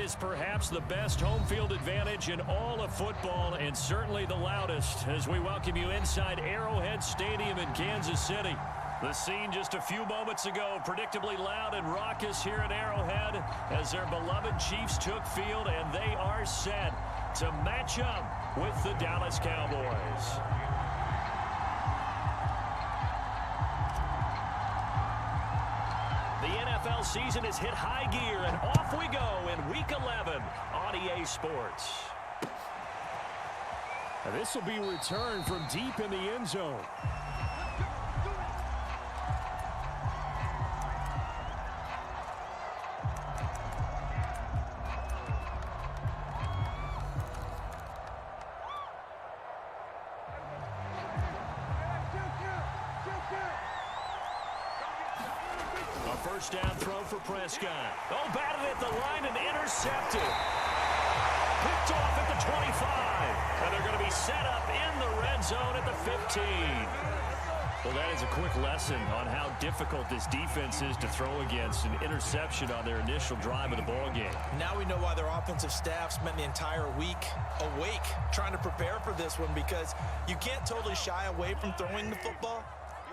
is perhaps the best home field advantage in all of football, and certainly the loudest, as we welcome you inside Arrowhead Stadium in Kansas City. The scene just a few moments ago, predictably loud and raucous here at Arrowhead as their beloved Chiefs took field, and they are set to match up with the Dallas Cowboys. The NFL season has hit high gear, and off we go in Week 11 on EA Sports. This will be returned from deep in the end zone. First down throw for Prescott. Oh, batted at the line and intercepted. Picked off at the 25. And they're going to be set up in the red zone at the 15. Well, that is a quick lesson on how difficult this defense is to throw against an interception on their initial drive of the ball game. Now we know why their offensive staff spent the entire week awake trying to prepare for this one, because you can't totally shy away from throwing the football.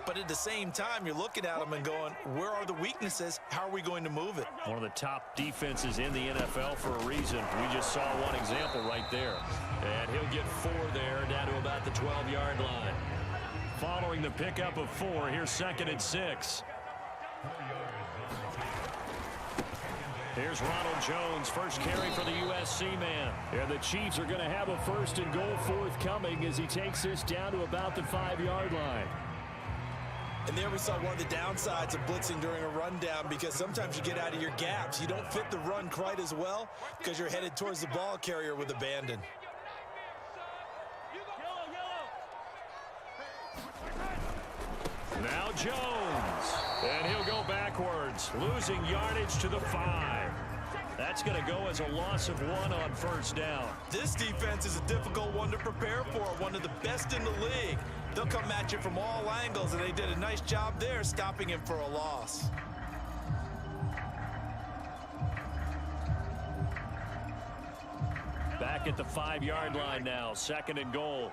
But at the same time, you're looking at them and going, where are the weaknesses? How are we going to move it? One of the top defenses in the NFL for a reason. We just saw one example right there. And he'll get 4 there, down to about the 12-yard line. Following the pickup of 4, here's 2nd and 6. Here's Ronald Jones, first carry for the USC man. And the Chiefs are going to have a 1st and goal forthcoming as he takes this down to about the 5-yard line. And there we saw one of the downsides of blitzing during a rundown, because sometimes you get out of your gaps. You don't fit the run quite as well because you're headed towards the ball carrier with abandon. Now Jones. And he'll go backwards, losing yardage to the 5. That's going to go as a loss of 1 on first down. This defense is a difficult one to prepare for, one of the best in the league. They'll come at you from all angles, and they did a nice job there stopping him for a loss. Back at the 5-yard line now, 2nd and goal.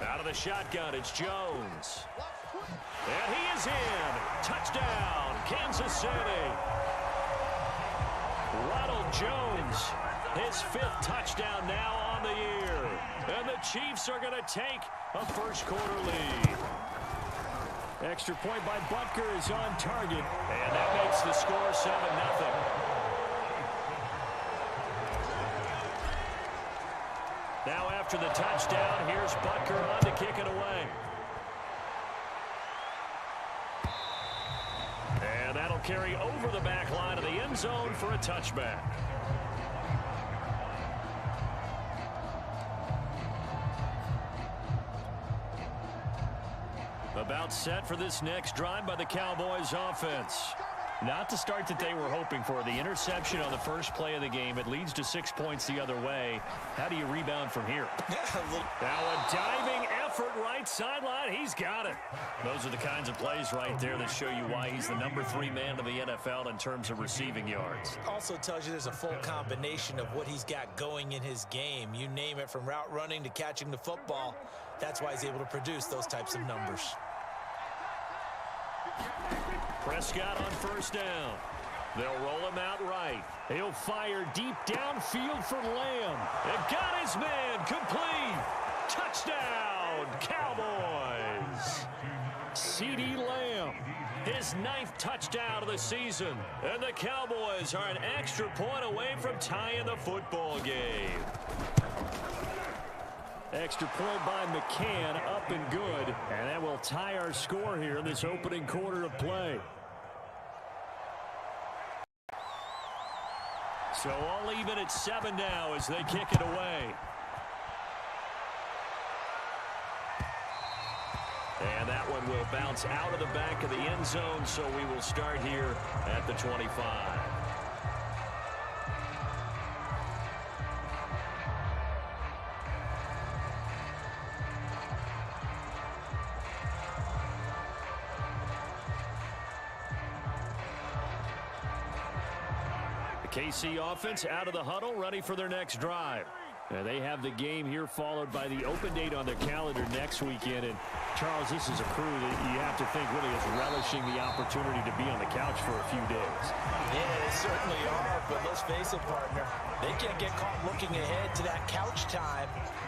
Out of the shotgun, it's Jones. And he is in. Touchdown, Kansas City. Ronald Jones, his 5th touchdown now on the year. And the Chiefs are going to take a first-quarter lead. Extra point by Butker is on target. And that makes the score 7-0. Now after the touchdown, here's Butker on to kick it away. And that'll carry over the back line of the end zone for a touchback. About set for this next drive by the Cowboys offense. Not the start that they were hoping for. The interception on the first play of the game. It leads to 6 points the other way. How do you rebound from here? Now a diving effort right sideline. He's got it. Those are the kinds of plays right there that show you why he's the number 3 man of the NFL in terms of receiving yards. Also tells you there's a full combination of what he's got going in his game. You name it, from route running to catching the football. That's why he's able to produce those types of numbers. Prescott on first down. They'll roll him out right. He'll fire deep downfield for Lamb. And got his man complete. Touchdown, Cowboys. CeeDee Lamb, his 9th touchdown of the season. And the Cowboys are an extra point away from tying the football game. Extra point by McCann, up and good. And that will tie our score here in this opening quarter of play. So all even at 7 now as they kick it away. And that one will bounce out of the back of the end zone, so we will start here at the 25. KC offense out of the huddle, ready for their next drive. And they have the game here followed by the open date on their calendar next weekend. And, Charles, this is a crew that you have to think really is relishing the opportunity to be on the couch for a few days. Yeah, they certainly are, but let's face it, partner. They can't get caught looking ahead to that couch time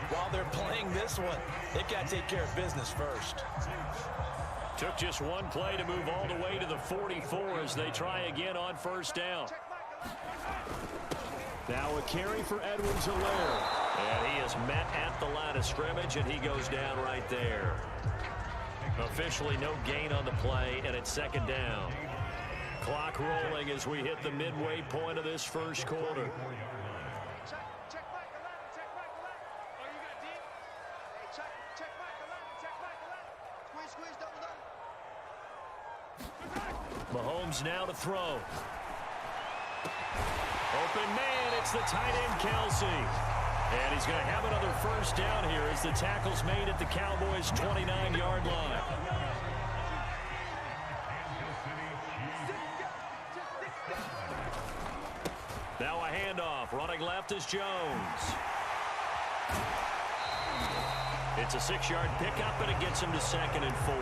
while they're playing this one. They've got to take care of business first. Took just one play to move all the way to the 44 as they try again on first down. Now a carry for Edwards-Helaire. And he is met at the line of scrimmage, and he goes down right there. Officially no gain on the play, and it's second down. Clock rolling as we hit the midway point of this first quarter. Mahomes now to throw. Open man, it's the tight end, Kelsey. And he's going to have another first down here as the tackle's made at the Cowboys' 29-yard line. Now a handoff. Running left is Jones. It's a 6-yard pickup, and it gets him to 2nd and 4.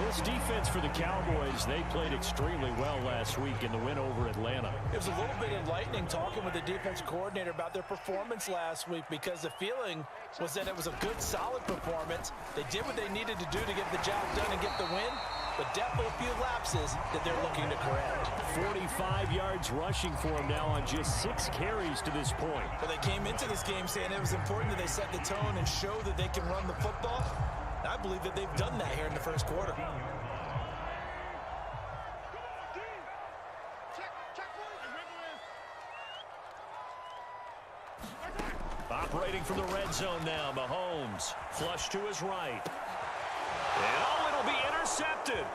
This defense for the Cowboys, they played extremely well last week in the win over Atlanta. It was a little bit enlightening talking with the defense coordinator about their performance last week because the feeling was that it was a good, solid performance. They did what they needed to do to get the job done and get the win, but definitely a few lapses that they're looking to correct. 45 yards rushing for him now on just 6 carries to this point. But they came into this game saying it was important that they set the tone and show that they can run the football. I believe that they've done that here in the first quarter. Operating from the red zone now, Mahomes. Flush to his right. And oh, it'll be intercepted.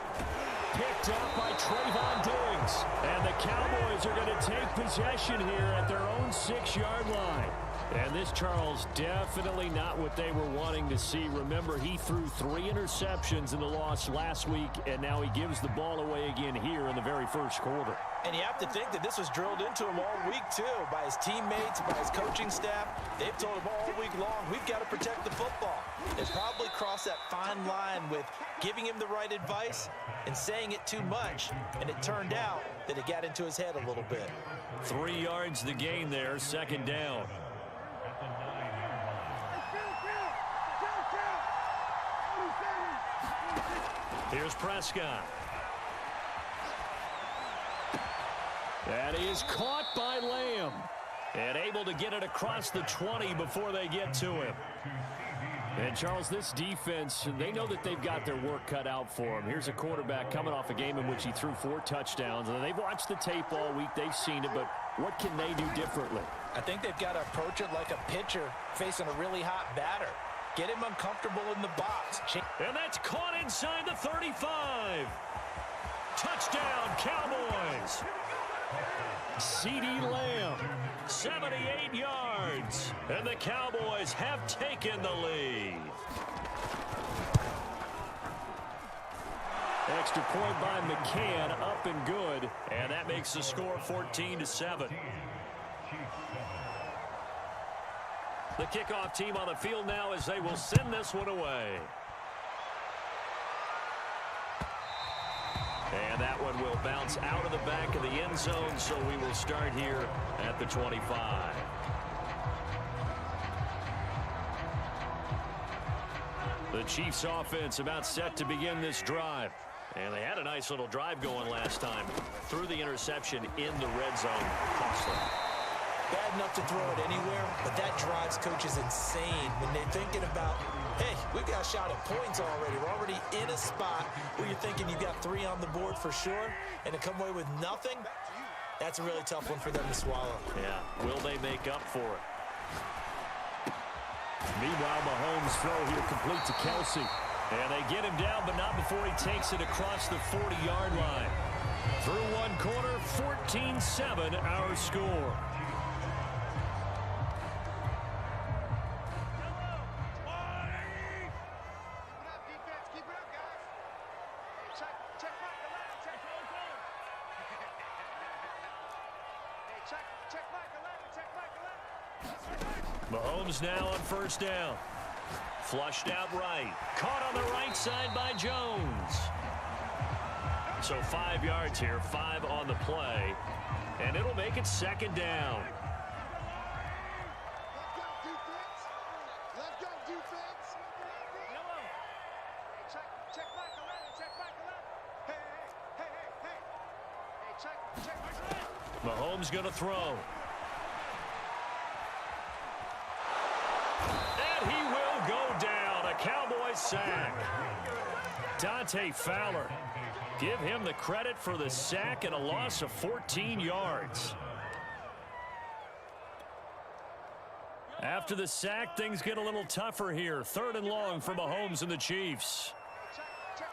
Picked up by Trayvon Diggs. And the Cowboys are going to take possession here at their own 6-yard line. And this, Charles, definitely not what they were wanting to see. Remember, he threw 3 interceptions in the loss last week, and now he gives the ball away again here in the very first quarter. And you have to think that this was drilled into him all week, too, by his teammates, by his coaching staff. They've told him all week long, we've got to protect the football. They probably crossed that fine line with giving him the right advice and saying it too much, and it turned out that it got into his head a little bit. 3 yards to gain there, 2nd down. Here's Prescott. That is caught by Lamb. And able to get it across the 20 before they get to him. And, Charles, this defense, they know that they've got their work cut out for them. Here's a quarterback coming off a game in which he threw 4 touchdowns. And they've watched the tape all week. They've seen it, but what can they do differently? I think they've got to approach it like a pitcher facing a really hot batter. Get him uncomfortable in the box. And that's caught inside the 35. Touchdown, Cowboys. CeeDee Lamb. 78 yards. And the Cowboys have taken the lead. Extra point by McCann, up and good. And that makes the score 14-7. The kickoff team on the field now as they will send this one away. And that one will bounce out of the back of the end zone, so we will start here at the 25. The Chiefs offense about set to begin this drive. And they had a nice little drive going last time. Threw the interception in the red zone. Costly. Bad enough to throw it anywhere, but that drives coaches insane when they're thinking about, hey, we've got a shot at points already. We're already in a spot where you're thinking you've got 3 on the board for sure, and to come away with nothing, that's a really tough one for them to swallow. Yeah, will they make up for it? Meanwhile, Mahomes' throw here complete to Kelsey. And they get him down, but not before he takes it across the 40-yard line. Through one quarter, 14-7 our score. Mahomes now on first down. Flushed out right. Caught on the right side by Jones. So 5 yards here, 5 on the play. And it'll make it second down. Let's go, defense. Check back 11. Check back 11. Hey. Check back 11. Mahomes going to throw. And he will go down. A Cowboys sack. Dante Fowler. Give him the credit for the sack and a loss of 14 yards. After the sack, things get a little tougher here. 3rd and long for Mahomes and the Chiefs. Check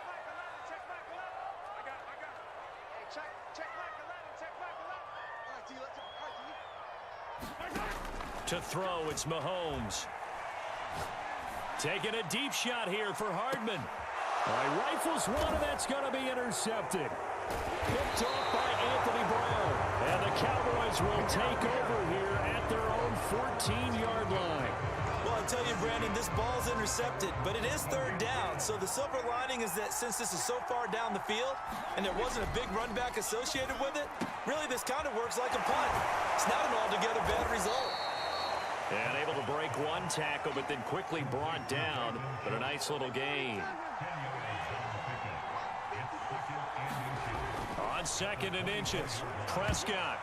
back 11. I got it. Hey, check back 11. All right, D, To throw, it's Mahomes. Taking a deep shot here for Hardman. Rifles one, and that's going to be intercepted. Picked off by Anthony Brown. And the Cowboys will take over here at their own 14-yard line. Well, I tell you, Brandon, this ball's intercepted, but it is 3rd down. So the silver lining is that since this is so far down the field and there wasn't a big run back associated with it, really this kind of works like a punt. It's not an altogether bad result. And able to break one tackle, but then quickly brought down. But a nice little gain. On 2nd and inches, Prescott.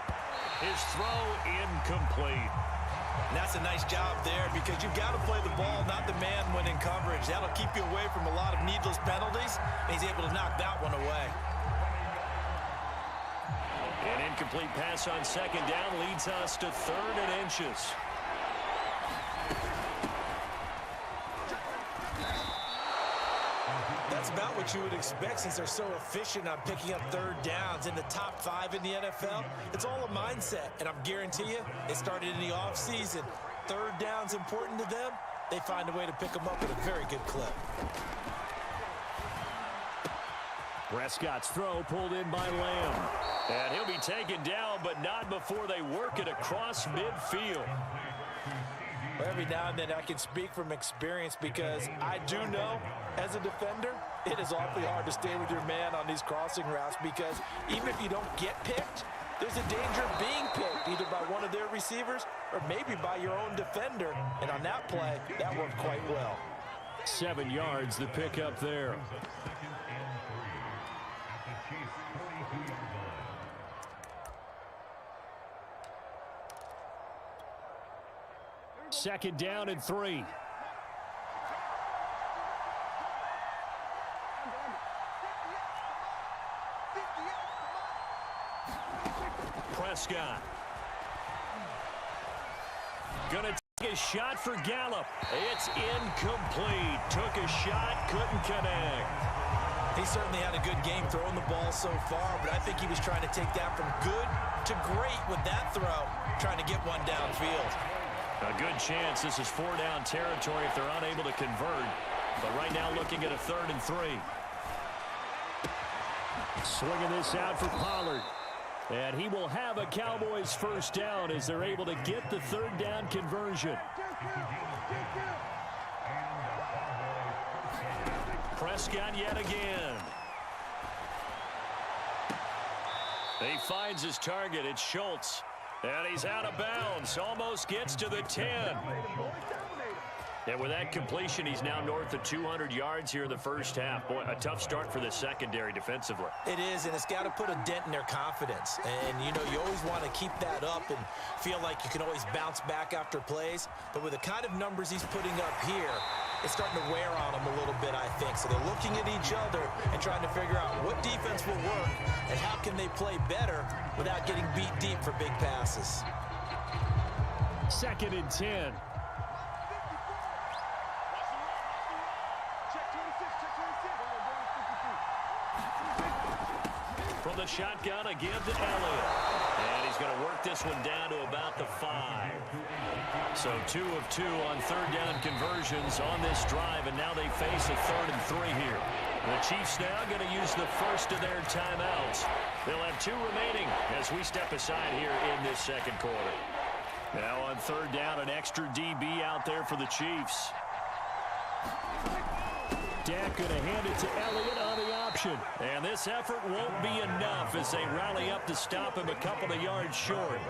His throw incomplete. And that's a nice job there because you've got to play the ball, not the man when in coverage. That'll keep you away from a lot of needless penalties, and he's able to knock that one away. An incomplete pass on 2nd down leads us to 3rd and inches. That's about what you would expect since they're so efficient on picking up 3rd downs in the top 5 in the NFL. It's all a mindset, and I'm guarantee you it started in the offseason. 3rd down's important to them. They find a way to pick them up at a very good clip. Prescott's throw pulled in by Lamb. And he'll be taken down, but not before they work it across midfield. Every now and then I can speak from experience because I do know as a defender it is awfully hard to stay with your man on these crossing routes because even if you don't get picked, there's a danger of being picked either by one of their receivers or maybe by your own defender. And on that play, that worked quite well. 7 yards the pickup there. Second down and 3. Prescott. Gonna take a shot for Gallup. It's incomplete. Took a shot, couldn't connect. He certainly had a good game throwing the ball so far, but I think he was trying to take that from good to great with that throw, trying to get one downfield. A good chance this is 4-down territory if they're unable to convert. But right now looking at a 3rd and 3. Swinging this out for Pollard. And he will have a Cowboys 1st down as they're able to get the 3rd down conversion. Prescott yet again. He finds his target. It's Schultz. And he's out of bounds. Almost gets to the 10. And with that completion, he's now north of 200 yards here in the first half. Boy, a tough start for the secondary defensively. It is, and it's got to put a dent in their confidence. And, you know, you always want to keep that up and feel like you can always bounce back after plays. But with the kind of numbers he's putting up here, it's starting to wear on them a little bit, I think. So they're looking at each other and trying to figure out what defense will work and how can they play better without getting beat deep for big passes. 2nd and 10. From the shotgun again to Elliott. And he's going to work this one down to about the 5. So 2 of 2 on third down conversions on this drive, and now they face a 3rd and 3 here. The Chiefs now going to use the first of their timeouts. They'll have 2 remaining as we step aside here in this second quarter. Now on third down, an extra DB out there for the Chiefs. Dak going to hand it to Elliott on the option. And this effort won't be enough as they rally up to stop him a couple of yards short.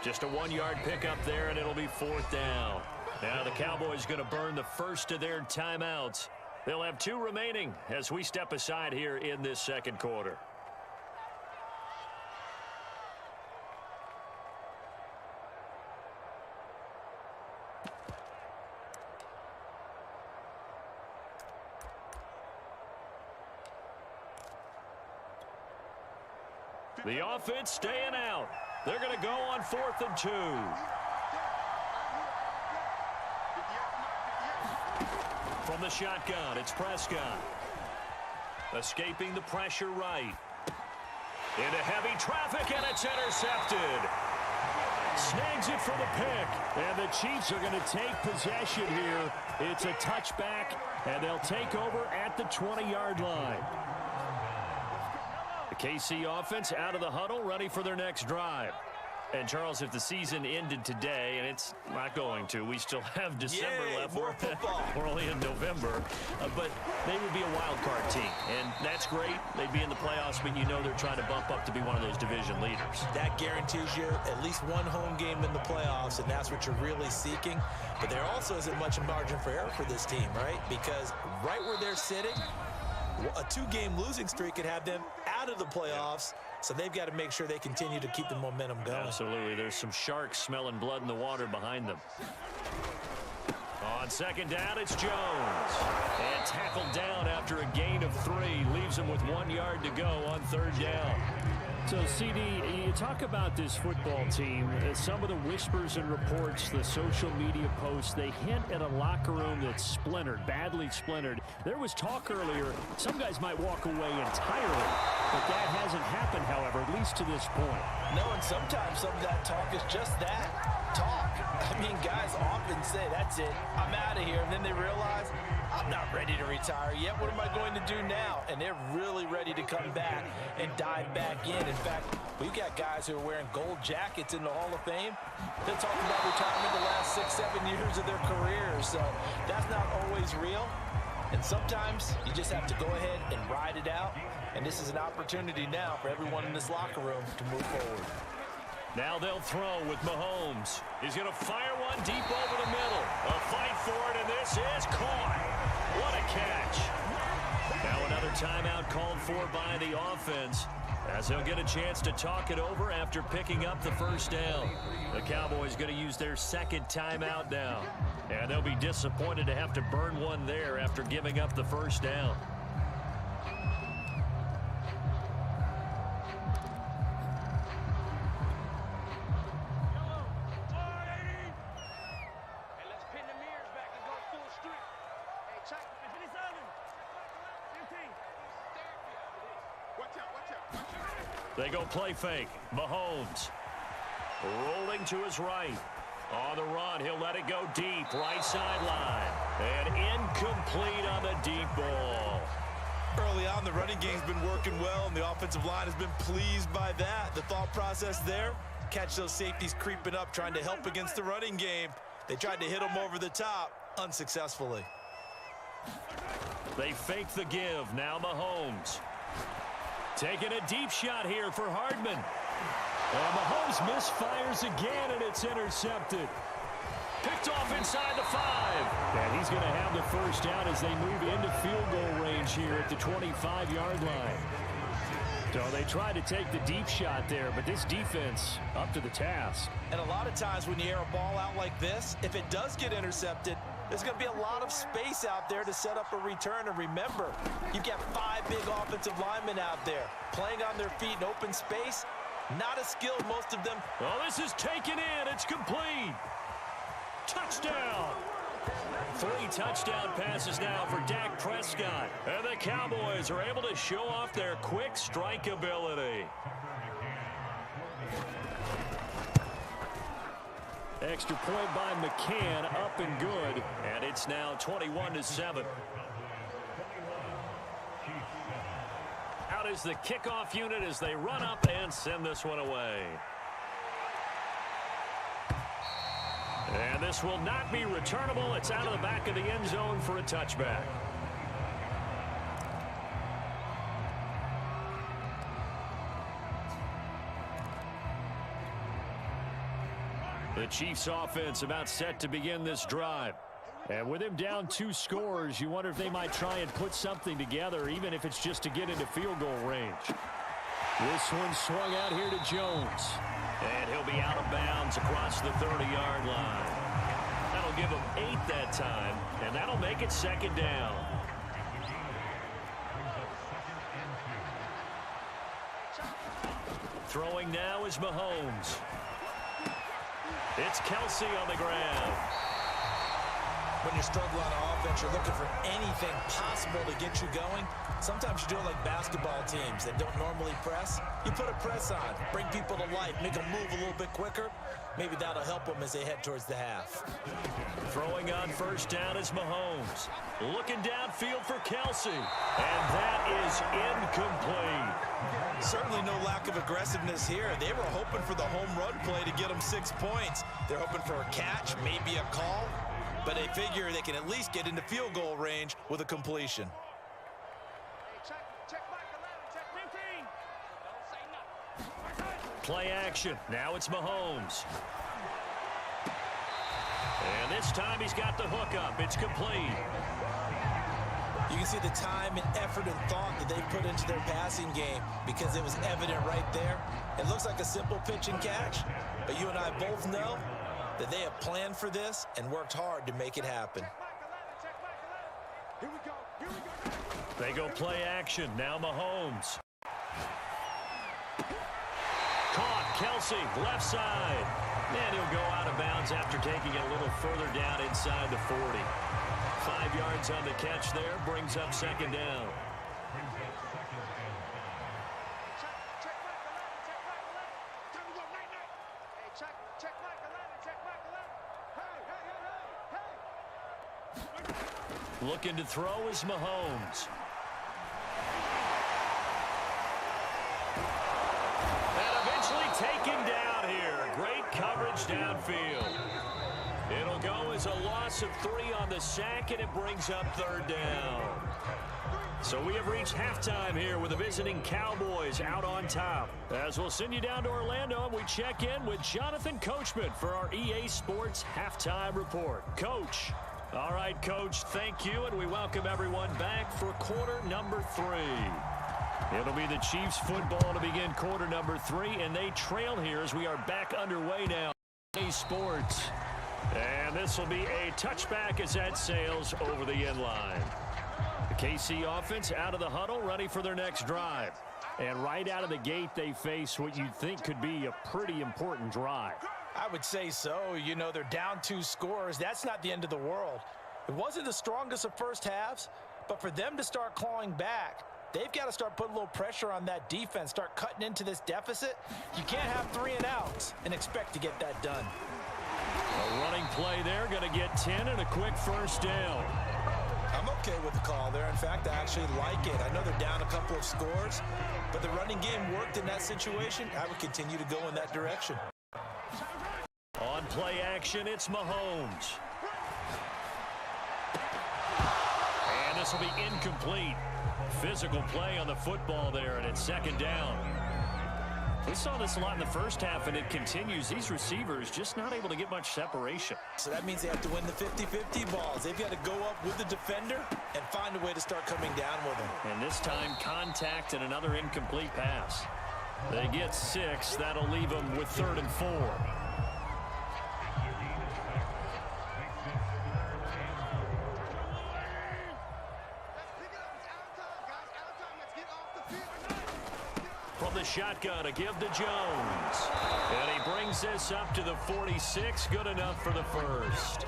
Just a 1-yard pickup there, and it'll be 4th down. Now the Cowboys going to burn the first of their timeouts. They'll have 2 remaining as we step aside here in this second quarter. The offense staying out. They're going to go on 4th and 2. From the shotgun, it's Prescott. Escaping the pressure right. Into heavy traffic, and it's intercepted. Snags it for the pick. And the Chiefs are going to take possession here. It's a touchback, and they'll take over at the 20-yard line. The KC offense out of the huddle, ready for their next drive. And, Charles, if the season ended today, and it's not going to, we still have December left. More football. We're only in November. But they would be a wild card team, and that's great. They'd be in the playoffs, but you know they're trying to bump up to be one of those division leaders. That guarantees you at least one home game in the playoffs, and that's what you're really seeking. But there also isn't much margin for error for this team, right? Because right where they're sitting, a 2-game losing streak could have them out of the playoffs. So they've got to make sure they continue to keep the momentum going. Absolutely. There's some sharks smelling blood in the water behind them. On second down, it's Jones. And tackled down after a gain of 3. Leaves him with 1 yard to go on third down. So, CD, you talk about this football team. Some of the whispers and reports, the social media posts, they hint at a locker room that's splintered, badly splintered. There was talk earlier, some guys might walk away entirely. But that hasn't happened, however, at least to this point. No, and sometimes some of that talk is just that, talk. I mean, guys often say, that's it, I'm out of here. And then they realize, I'm not ready to retire yet. What am I going to do now? And they're really ready to come back and dive back in. In fact, we've got guys who are wearing gold jackets in the Hall of Fame. They're talking about retirement the last 6-7 years of their careers. So that's not always real. And sometimes you just have to go ahead and ride it out. And this is an opportunity now for everyone in this locker room to move forward. Now they'll throw with Mahomes. He's going to fire one deep over the middle. A fight for it, and this is caught. What a catch. Now another timeout called for by the offense, as they'll get a chance to talk it over after picking up the first down. The Cowboys going to use their second timeout now. And they'll be disappointed to have to burn one there after giving up the first down. They go play fake. Mahomes rolling to his right. On the run, he'll let it go deep. Right sideline. And incomplete on the deep ball. Early on, the running game's been working well, and the offensive line has been pleased by that. The thought process there, catch those safeties creeping up, trying to help against the running game. They tried to hit them over the top, unsuccessfully. They fake the give. Now Mahomes. Taking a deep shot here for Hardman. And Mahomes misfires again, and it's intercepted. Picked off inside the 5. And he's going to have the first down as they move into field goal range here at the 25-yard line. So they tried to take the deep shot there, but this defense up to the task. And a lot of times when you air a ball out like this, if it does get intercepted, there's going to be a lot of space out there to set up a return. And remember, you've got 5 big offensive linemen out there playing on their feet in open space. Not as skilled, most of them. Oh, this is taken in. It's complete. Touchdown. 3 touchdown passes now for Dak Prescott. And the Cowboys are able to show off their quick strike ability. Extra point by McCann, up and good. And it's now 21-7. Out is the kickoff unit as they run up and send this one away. And this will not be returnable. It's out of the back of the end zone for a touchback. The Chiefs offense about set to begin this drive. And with him down 2 scores, you wonder if they might try and put something together, even if it's just to get into field goal range. This one swung out here to Jones. And he'll be out of bounds across the 30-yard line. That'll give him 8 that time, and that'll make it 2nd down. Throwing now is Mahomes. It's Kelsey on the ground. When you're struggling on offense, you're looking for anything possible to get you going. Sometimes you do it like basketball teams that don't normally press. You put a press on, bring people to life, make them move a little bit quicker. Maybe that'll help them as they head towards the half. Throwing on 1st down is Mahomes. Looking downfield for Kelsey. And that is incomplete. Certainly no lack of aggressiveness here. They were hoping for the home run play to get them 6 points. They're hoping for a catch, maybe a call. But they figure they can at least get into field goal range with a completion. Play action. Now it's Mahomes. And this time he's got the hook up. It's complete. You can see the time and effort and thought that they put into their passing game because it was evident right there. It looks like a simple pitch and catch, but you and I both know that they have planned for this and worked hard to make it happen. They go play action. Now Mahomes. Caught. Kelsey, left side. And he'll go out of bounds after taking it a little further down inside the 40. 5 yards on the catch there. Brings up 2nd down. Looking to throw is Mahomes. And eventually taken down here. Great coverage downfield. It'll go as a loss of 3 on the sack, and it brings up 3rd down. So we have reached halftime here with the visiting Cowboys out on top. As we'll send you down to Orlando, and we check in with Jonathan Coachman for our EA Sports Halftime Report. Coach. All right, Coach, thank you, and we welcome everyone back for quarter number 3. It'll be the Chiefs football to begin quarter number 3, and they trail here as we are back underway now. EA Sports. And this will be a touchback as that sails over the end line. The KC offense out of the huddle, ready for their next drive. And right out of the gate, they face what you'd think could be a pretty important drive. I would say so. You know, they're down 2 scores. That's not the end of the world. It wasn't the strongest of first halves, but for them to start clawing back, they've got to start putting a little pressure on that defense, start cutting into this deficit. You can't have 3 and outs and expect to get that done. A running play there, going to get 10 and a quick 1st down. I'm okay with the call there. In fact, I actually like it. I know they're down a couple of scores, but the running game worked in that situation. I would continue to go in that direction. On play action, it's Mahomes. And this will be incomplete. Physical play on the football there, and it's 2nd down. We saw this a lot in the first half, and it continues. These receivers just not able to get much separation. So that means they have to win the 50-50 balls. They've got to go up with the defender and find a way to start coming down with them. And this time, contact and another incomplete pass. They get 6. That'll leave them with 3rd and 4. From the shotgun, a give to Jones. And he brings this up to the 46. Good enough for the 1st.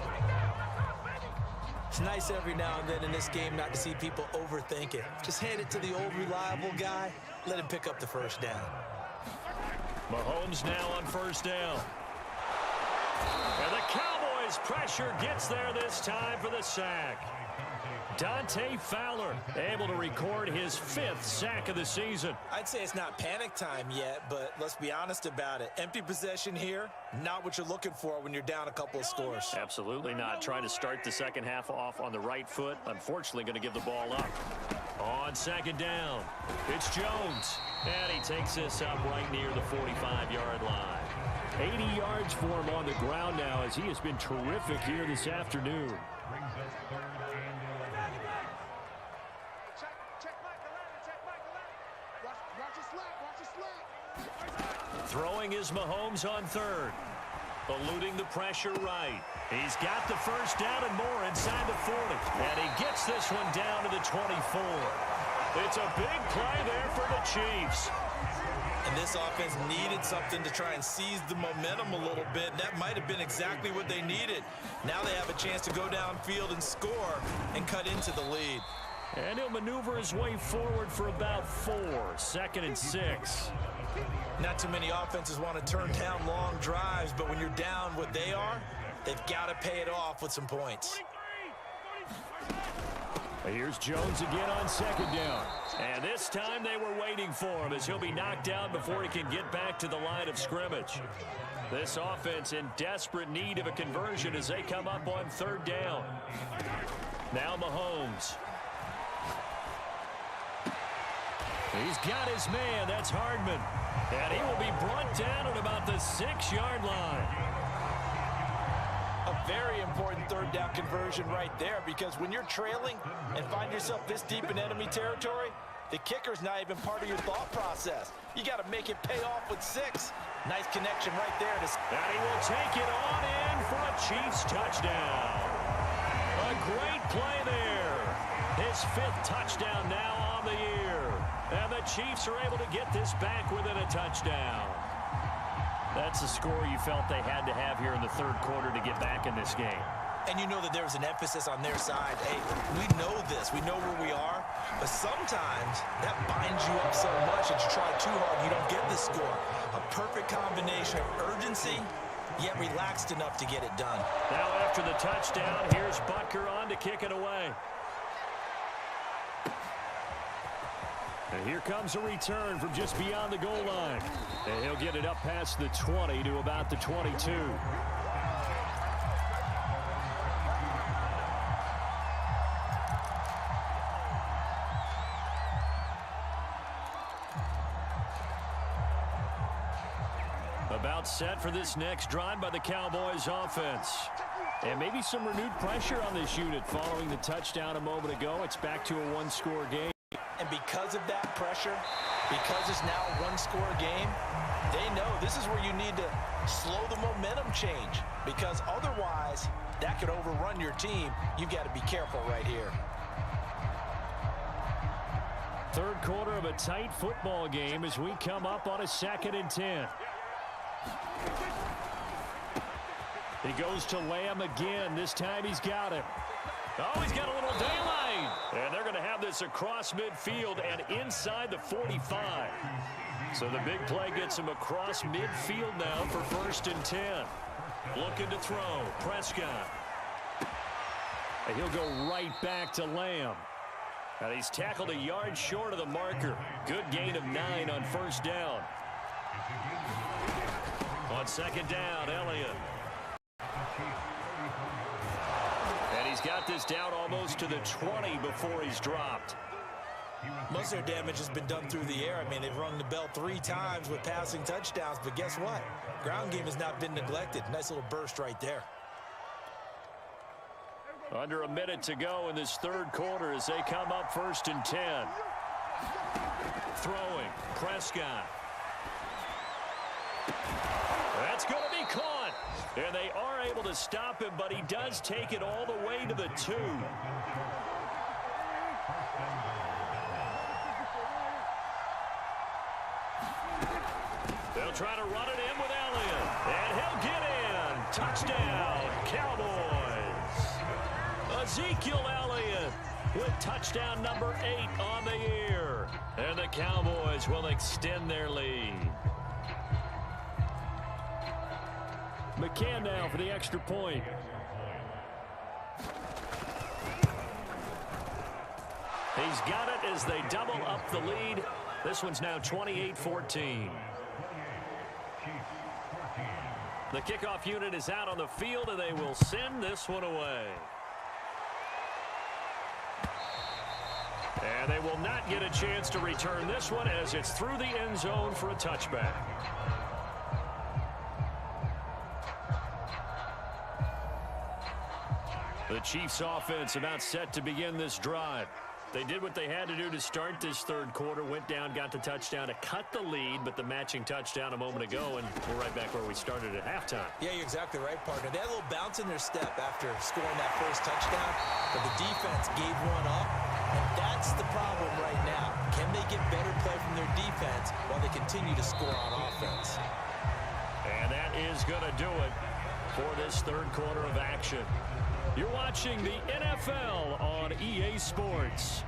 It's nice every now and then in this game not to see people overthink it. Just hand it to the old reliable guy. Let him pick up the 1st down. Mahomes now on 1st down. And the Cowboys' pressure gets there this time for the sack. Dante Fowler able to record his 5th sack of the season. I'd say it's not panic time yet, but let's be honest about it. Empty possession here, not what you're looking for when you're down a couple of scores. Absolutely not. Trying to start the second half off on the right foot. Unfortunately, going to give the ball up. On second down, it's Jones. And he takes this up right near the 45-yard line. 80 yards for him on the ground now as he has been terrific here this afternoon. Throwing is Mahomes on third. Eluding the pressure right. He's got the first down and more inside the 40. And he gets this one down to the 24. It's a big play there for the Chiefs. And this offense needed something to try and seize the momentum a little bit. That might have been exactly what they needed. Now they have a chance to go downfield and score and cut into the lead. And he'll maneuver his way forward for about 4. 2nd and 6. Not too many offenses want to turn down long drives, but when you're down what they are, they've got to pay it off with some points. Here's Jones again on second down. And this time they were waiting for him as he'll be knocked down before he can get back to the line of scrimmage. This offense in desperate need of a conversion as they come up on 3rd down. Now Mahomes. He's got his man. That's Hardman. And he will be brought down at about the 6-yard line. A very important 3rd down conversion right there, because when you're trailing and find yourself this deep in enemy territory, the kicker's not even part of your thought process. You got to make it pay off with 6. Nice connection right there. And he will take it on in for a Chiefs touchdown. A great play there. His 5th touchdown now on the year. And the Chiefs are able to get this back within a touchdown. That's a score you felt they had to have here in the 3rd quarter to get back in this game. And you know that there was an emphasis on their side. Hey, we know this. We know where we are. But sometimes that binds you up so much that you try too hard and you don't get the score. A perfect combination of urgency, yet relaxed enough to get it done. Now after the touchdown, here's Butker on to kick it away. And here comes a return from just beyond the goal line. And he'll get it up past the 20 to about the 22. About set for this next drive by the Cowboys offense. And maybe some renewed pressure on this unit following the touchdown a moment ago. It's back to a 1-score game. And because of that pressure, because it's now a 1-score game, they know this is where you need to slow the momentum change, because otherwise that could overrun your team. You've got to be careful right here. 3rd quarter of a tight football game as we come up on a 2nd and 10. He goes to Lamb again. This time he's got him. Oh, he's got a little daylight. And they're going to have this across midfield and inside the 45. So the big play gets him across midfield now for 1st and 10. Looking to throw. Prescott. And he'll go right back to Lamb. And he's tackled a yard short of the marker. Good gain of 9 on 1st down. On 2nd down, Elliott. And he's got this down almost to the 20 before he's dropped. Most of their damage has been done through the air. I mean, they've rung the bell 3 times with passing touchdowns, but guess what? Ground game has not been neglected. Nice little burst right there. Under a minute to go in this 3rd quarter as they come up 1st and 10. Throwing. Prescott. That's going to be caught. And they are able to stop him, but he does take it all the way to the 2. They'll try to run it in with Elliott. And he'll get in. Touchdown, Cowboys. Ezekiel Elliott with touchdown number 8 on the year. And the Cowboys will extend their lead. McCann now for the extra point. He's got it as they double up the lead. This one's now 28-14. The kickoff unit is out on the field, and they will send this one away. And they will not get a chance to return this one as it's through the end zone for a touchback. The Chiefs offense about set to begin this drive. They did what they had to do to start this third quarter, went down, got the touchdown to cut the lead, but the matching touchdown a moment ago, and we're right back where we started at halftime. Yeah, you're exactly right, partner. They had a little bounce in their step after scoring that first touchdown, but the defense gave one up, and that's the problem right now. Can they get better play from their defense while they continue to score on offense? And that is going to do it for this third quarter of action. You're watching the NFL on EA Sports.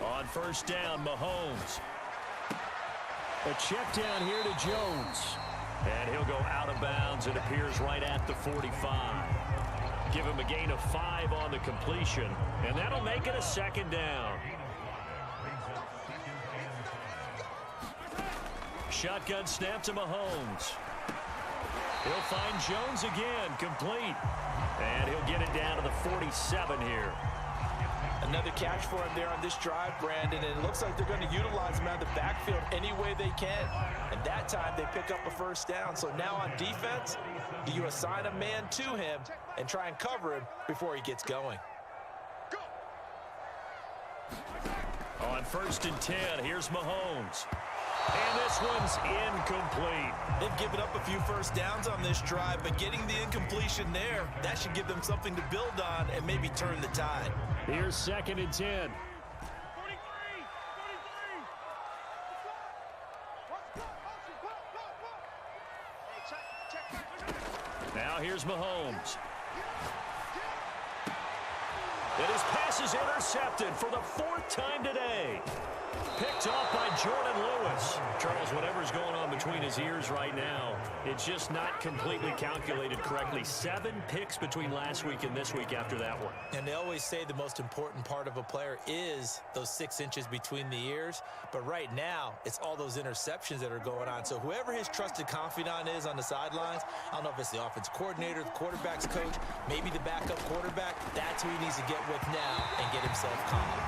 On first down, Mahomes. A check down here to Jones. And he'll go out of bounds. It appears right at the 45. Give him a gain of 5 on the completion. And that'll make it a second down. Shotgun snap to Mahomes. He'll find Jones again, complete. And he'll get it down to the 47 here. Another catch for him there on this drive, Brandon, and it looks like they're going to utilize him out of the backfield any way they can. And that time they pick up a first down. So now on defense, do you assign a man to him and try and cover him before he gets going? On first and 10, here's Mahomes. And this one's incomplete. They've given up a few first downs on this drive, but getting the incompletion there, that should give them something to build on and maybe turn the tide. Here's second and 10. Now here's Mahomes. And his pass is intercepted for the 4th time today. Picked off by Jordan Lewis. Charles, whatever's going on between his ears right now, it's just not completely calculated correctly. 7 picks between last week and this week after that one. And they always say the most important part of a player is those 6 inches between the ears. But right now, it's all those interceptions that are going on. So whoever his trusted confidant is on the sidelines, I don't know if it's the offense coordinator, the quarterback's coach, maybe the backup quarterback, that's who he needs to get with now and get himself calm.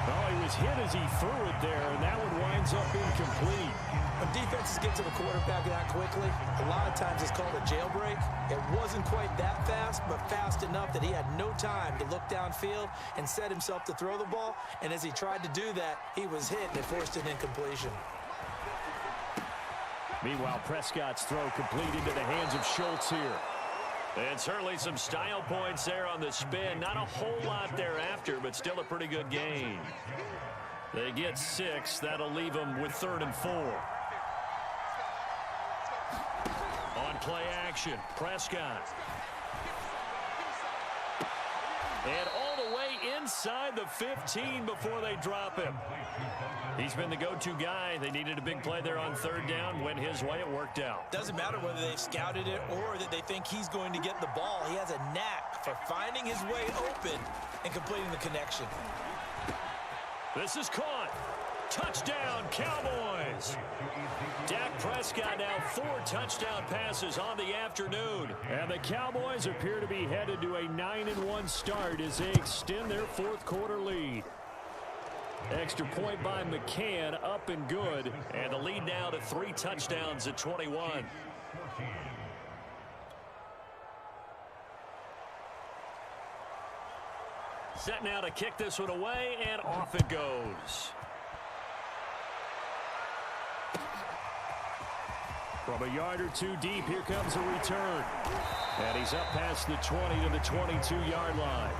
Oh, he was hit as he threw it there, and that one winds up incomplete. When defenses get to the quarterback that quickly, a lot of times it's called a jailbreak. It wasn't quite that fast, but fast enough that he had no time to look downfield and set himself to throw the ball. And as he tried to do that, he was hit, and it forced an incompletion. Meanwhile, Prescott's throw complete into the hands of Schultz here. And certainly some style points there on the spin. Not a whole lot thereafter, but still a pretty good gain. They get 6. That'll leave them with 3rd and 4. On play action, Prescott. And all the way inside the 15 before they drop him. He's been the go-to guy. They needed a big play there on 3rd down. Went his way. It worked out. Doesn't matter whether they've scouted it or that they think he's going to get the ball. He has a knack for finding his way open and completing the connection. This is caught. Touchdown, Cowboys. Dak Prescott now 4 touchdown passes on the afternoon. And the Cowboys appear to be headed to a 9-1 start as they extend their 4th quarter lead. Extra point by McCann, up and good. And the lead now to 3 touchdowns at 21. Set now to kick this one away, and off it goes. From a yard or 2 deep, here comes a return. And he's up past the 20 to the 22-yard line.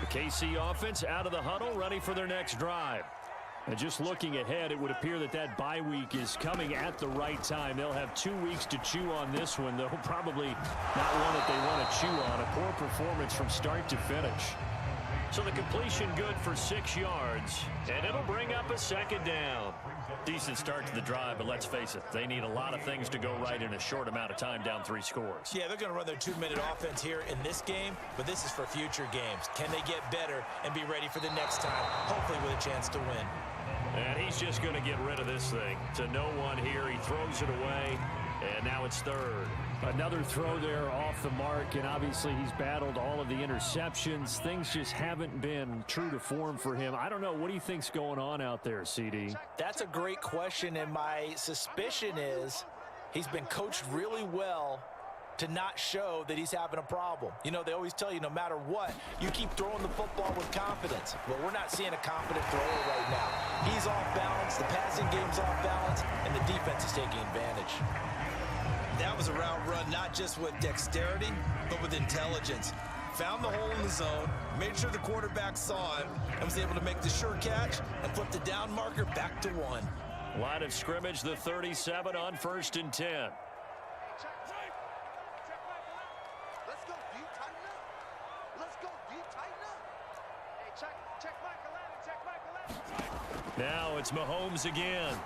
The KC offense out of the huddle, ready for their next drive. And just looking ahead, it would appear that that bye week is coming at the right time. They'll have 2 weeks to chew on this one, though probably not one that they want to chew on. A poor performance from start to finish. So the completion good for 6 yards, and it'll bring up a second down. Decent start to the drive, but let's face it, they need a lot of things to go right in a short amount of time, down 3 scores. Yeah, they're going to run their 2-minute offense here in this game, but this is for future games. Can they get better and be ready for the next time, hopefully with a chance to win? And he's just going to get rid of this thing. To no one here, he throws it away, and now it's third. Another throw there off the mark, and obviously he's battled all of the interceptions. Things just haven't been true to form for him. I don't know. What do you think's going on out there, CD? That's a great question, and my suspicion is he's been coached really well to not show that he's having a problem. You know, they always tell you no matter what, you keep throwing the football with confidence. Well, we're not seeing a confident thrower right now. He's off balance, the passing game's off balance, and the defense is taking advantage. That was a route run not just with dexterity, but with intelligence. Found the hole in the zone, made sure the quarterback saw him, and was able to make the sure catch and flip the down marker back to 1. Line of scrimmage, the 37 on 1st and 10. Let's go, D, tighten up. Let's go, D, tighten up. Hey, check Michael Allen, check Michael Allen. Now it's Mahomes again.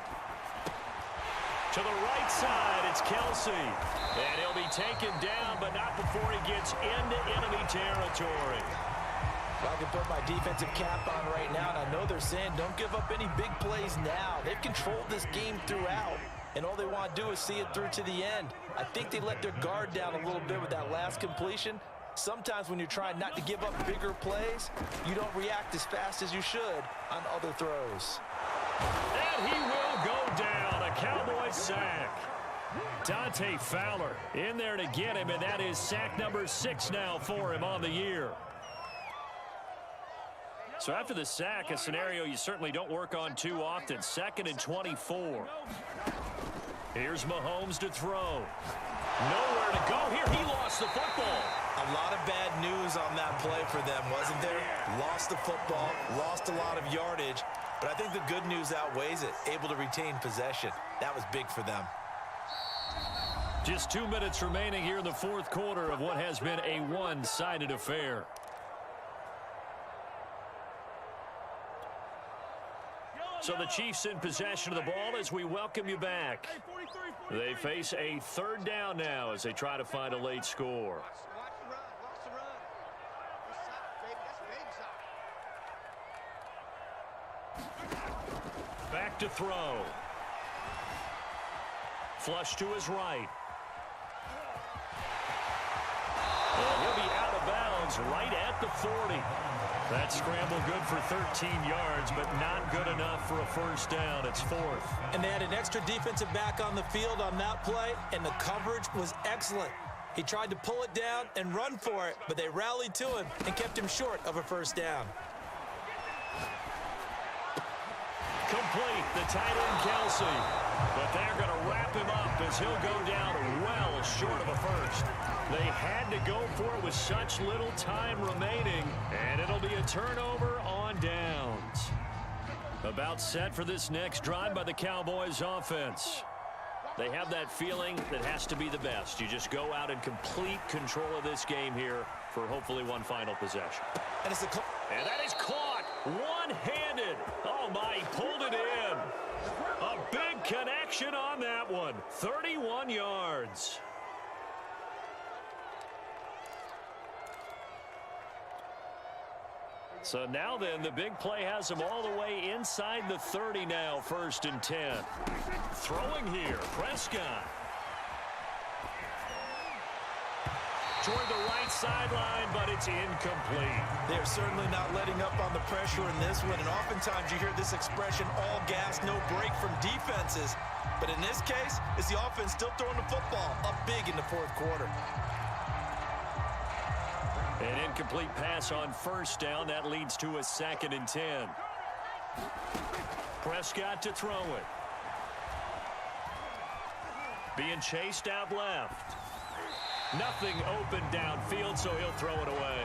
To the right side, it's Kelsey. And he'll be taken down, but not before he gets into enemy territory. I can put my defensive cap on right now, and I know they're saying don't give up any big plays now. They've controlled this game throughout, and all they want to do is see it through to the end. I think they let their guard down a little bit with that last completion. Sometimes when you're trying not to give up bigger plays, you don't react as fast as you should on other throws. And he will go down, a Cowboys sack. Dante Fowler in there to get him, and that is sack number 6 now for him on the year. So after the sack, a scenario you certainly don't work on too often. 2nd and 24. Here's Mahomes to throw. Nowhere to go here. He lost the football. A lot of bad news on that play for them, wasn't there? Lost the football, lost a lot of yardage, but I think the good news outweighs it. Able to retain possession. That was big for them. Just 2 minutes remaining here in the 4th quarter of what has been a one-sided affair. So the Chiefs in possession of the ball as we welcome you back. They face a 3rd down now as they try to find a late score. Back to throw. Flush to his right. And he'll be out of bounds right at the 40. That scramble good for 13 yards, but not good enough for a 1st down. It's 4th. And they had an extra defensive back on the field on that play, and the coverage was excellent. He tried to pull it down and run for it, but they rallied to him and kept him short of a 1st down. Complete, the tight end Kelsey. But they're going to wrap him up as he'll go down well short of a 1st. They had to go for it with such little time remaining, and it'll be a turnover on downs. About set for this next drive by the Cowboys offense. They have that feeling that has to be the best. You just go out and complete control of this game here for hopefully one final possession. And that is caught one-handed. Oh, my, he pulled it in. A big connection on that one. 31 yards. So now then, the big play has him all the way inside the 30 now, 1st and 10. Throwing here, Prescott. Toward the right sideline, but it's incomplete. They're certainly not letting up on the pressure in this one, and oftentimes you hear this expression, all gas, no break from defenses. But in this case, it's the offense still throwing the football up big in the 4th quarter. An incomplete pass on 1st down. That leads to a 2nd and 10. Prescott to throw it. Being chased out left. Nothing open downfield, so he'll throw it away.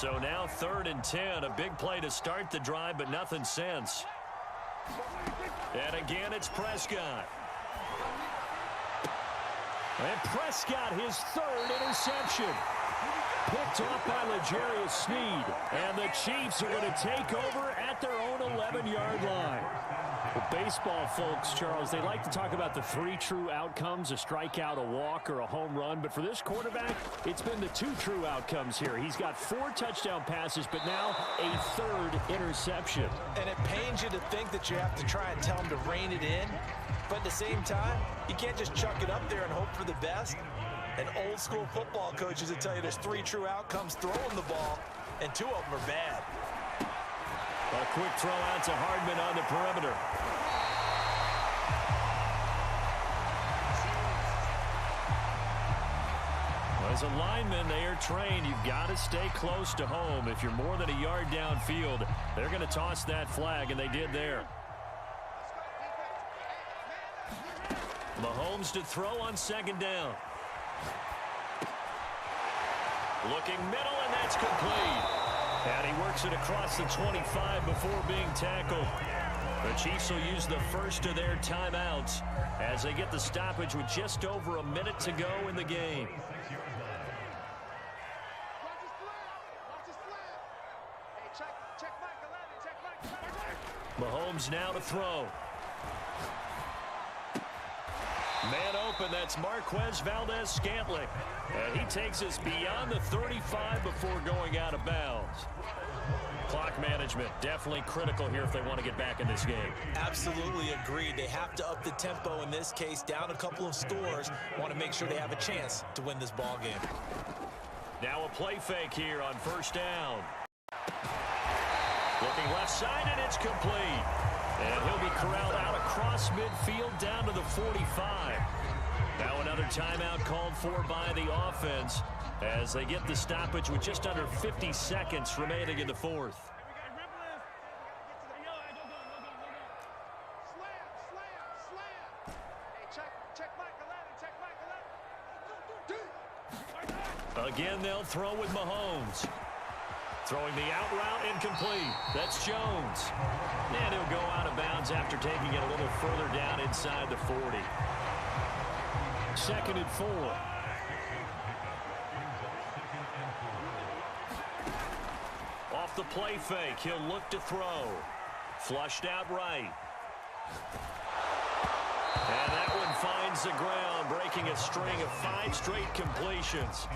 So now 3rd and 10. A big play to start the drive, but nothing since. And again, it's Prescott. And Prescott, his 3rd interception. Picked off by L'Jarius Sneed. And the Chiefs are going to take over at their own 11-yard line. Well, baseball folks, Charles, they like to talk about the 3 true outcomes, a strikeout, a walk, or a home run. But for this quarterback, it's been the 2 true outcomes here. He's got 4 touchdown passes, but now a 3rd interception. And it pains you to think that you have to try and tell him to rein it in. But at the same time, you can't just chuck it up there and hope for the best. And old school football coaches will tell you there's 3 true outcomes throwing the ball, and 2 of them are bad. A quick throw out to Hardman on the perimeter. As a lineman, they are trained. You've got to stay close to home. If you're more than a yard downfield, they're going to toss that flag, and they did there. Mahomes to throw on 2nd down. Looking middle, and that's complete. And he works it across the 25 before being tackled. The Chiefs will use the first of their timeouts as they get the stoppage with just over a minute to go in the game. Mahomes now to throw. Man open, that's Marquez Valdez-Scantling. And he takes us beyond the 35 before going out of bounds. Clock management definitely critical here if they want to get back in this game. Absolutely agreed. They have to up the tempo in this case, down a couple of scores. Want to make sure they have a chance to win this ball game. Now a play fake here on 1st down. Looking left side, and it's complete. And he'll be corralled out across midfield down to the 45. Now another timeout called for by the offense as they get the stoppage with just under 50 seconds remaining in the 4th. Again, they'll throw with Mahomes. Throwing the out route, incomplete. That's Jones. And he'll go out of bounds after taking it a little further down inside the 40. 2nd and 4. Off the play fake, he'll look to throw. Flushed out right. And that one finds the ground, breaking a string of 5 straight completions.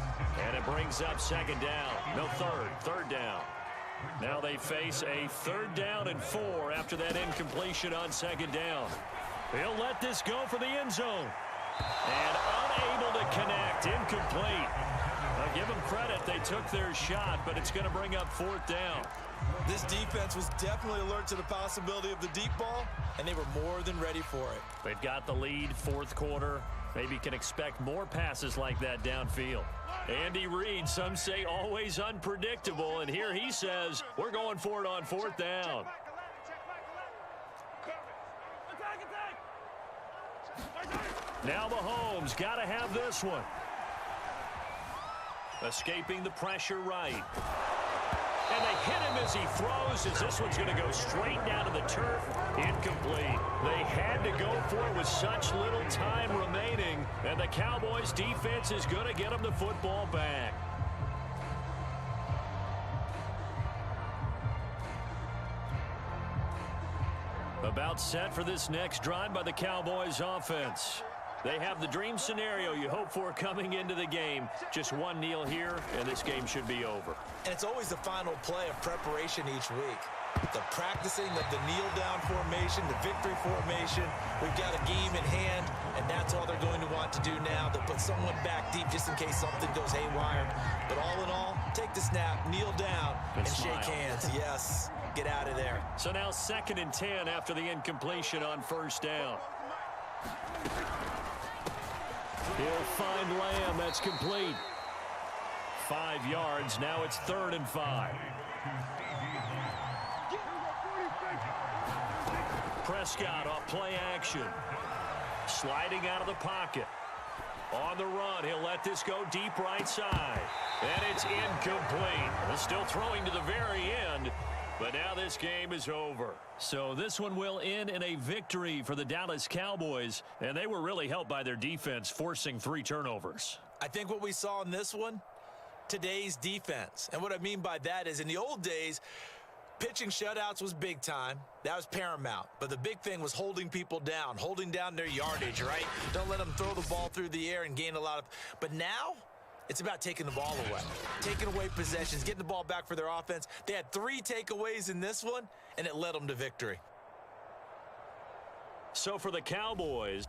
And it brings up 2nd down. No, 3rd down. Now they face a 3rd down and 4 after that incompletion on 2nd down. He'll let this go for the end zone. And unable to connect, incomplete. Now give them credit, they took their shot, but it's going to bring up 4th down. This defense was definitely alert to the possibility of the deep ball, and they were more than ready for it. They've got the lead, 4th quarter. Maybe can expect more passes like that downfield. Andy Reid, some say always unpredictable, and here he says, we're going for it on 4th down. Now Mahomes, got to have this one. Escaping the pressure right. And they hit him as he throws, as this one's going to go straight down to the turf. Incomplete. They had to go for it with such little time remaining, and the Cowboys defense is going to get them the football back. About set for this next drive by the Cowboys offense. They have the dream scenario you hope for coming into the game. Just one kneel here, and this game should be over. And it's always the final play of preparation each week. The practicing of the kneel-down formation, the victory formation. We've got a game in hand, and that's all they're going to want to do now. They'll put someone back deep just in case something goes haywire. But all in all, take the snap, kneel down, and shake hands. Yes, get out of there. So now 2nd and 10 after the incompletion on 1st down. He'll find Lamb. That's complete. 5 yards. Now it's 3rd and 5. Prescott off play action. Sliding out of the pocket. On the run, he'll let this go deep right side. And it's incomplete. Well, still throwing to the very end, but now this game is over. So this one will end in a victory for the Dallas Cowboys, and they were really helped by their defense forcing 3 turnovers. I think what we saw in this one, today's defense. And what I mean by that is in the old days, pitching shutouts was big time. That was paramount. But the big thing was holding people down, holding down their yardage, right? Don't let them throw the ball through the air and gain a lot of. But now, it's about taking the ball away, taking away possessions, getting the ball back for their offense. They had 3 takeaways in this one, and it led them to victory. So for the Cowboys,